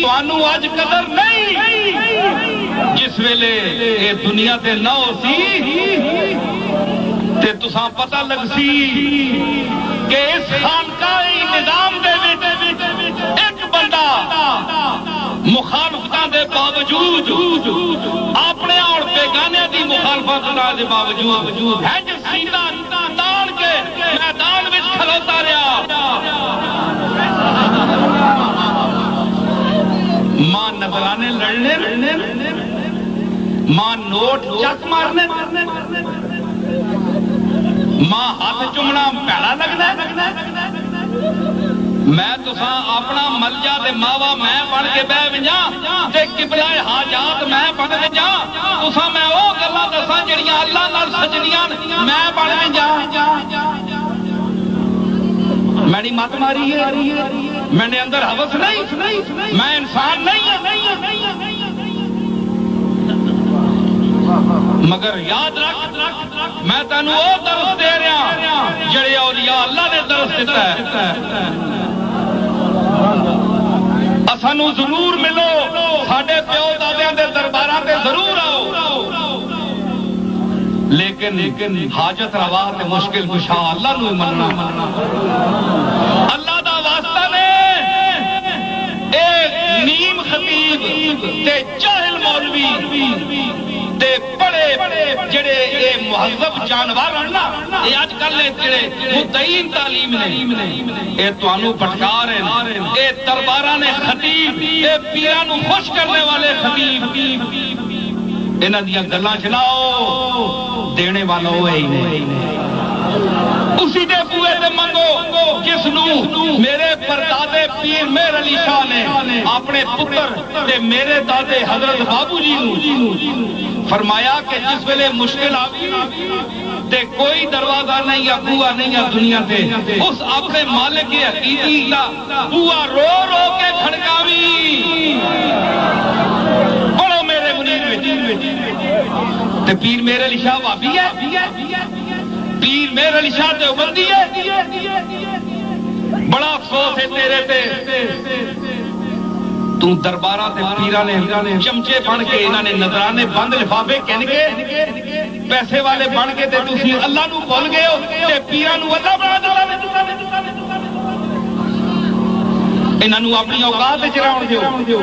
تانوں اج قدر نہیں جس ویلے اے دنیا تے نہ ہو سی تے تساں پتہ لگ سی کہ اس خانقاہی نظام دے وچ ایک بندہ مخالفتاں دے باوجود اپنے اور بیگانے دی مخالفتاں دے باوجود ہے جو سینہ تان کے میدان وچ کھلوتا رہا ماں نظرانے لڑنے ماں نوٹ چک مارنے ماں ہاتھ چومنا پیڑا لگنا میں تساں اپنا ملجا تے ماوا میں بن کے بہ وجاں تے قبلہ حاجات میں بن وجاں تساں میں او گلاں دساں جڑیاں اللہ نال سجنیاں میں بن وجاں میں نے مت ماری ہے میں نے اندر ہوس نہیں میں انسان نہیں مگر یاد رکھ میں تینوں او درس دے رہا جڑے اولیاء اللہ نے درس دیتا ہے اسانوں ضرور ملو ساڈے پیو دادیاں دے درباراں تے ضرور آؤ لیکن حاجت روا تے مشکل کشا اللہ نو مننا اللہ دا واسطہ نے اے نیم خطیب تے جاہل مولوی تے بڑے جڑے اے مہذب جانور ہیں نا اے اج کل جڑے مدعین تعلیم نہیں اے تانوں پھٹکا رہے ہیں اے درباراں نے خطیب اے پیراں نو خوش کرنے والے خطیب انہاں دیاں گلاں چلاؤ دینے والا ہوئے ہی نہیں اسی دے بوئے دے منگو جس نو میرے پردادے پیر مہر علی شاہ نے اپنے پتر تے میرے دادے حضرت بابو جی نو فرمایا کہ جس ویلے مشکل آگی تے کوئی دروازہ نہیں یا بوا نہیں یا دنیا تے اس اپنے مالک حقیقی دا بوا رو رو کے کھڑکاوی پڑھو میرے منیر تے پیر میرے علی شاہ وابی ہے پیر میرے علی شاہ دیوبندی ہے بڑا افسوس ہے تیرے تے تو دربارہ تے پیرہ نے چمچے بن کے انہاں نے نظرانے بند لفافے کہن کے پیسے والے بن کے تے تسی اللہ نو بھول گئے ہو تے پیرہ نو اللہ بنا دیتا انہاں نو اپنی اوقات وچ رہن دیو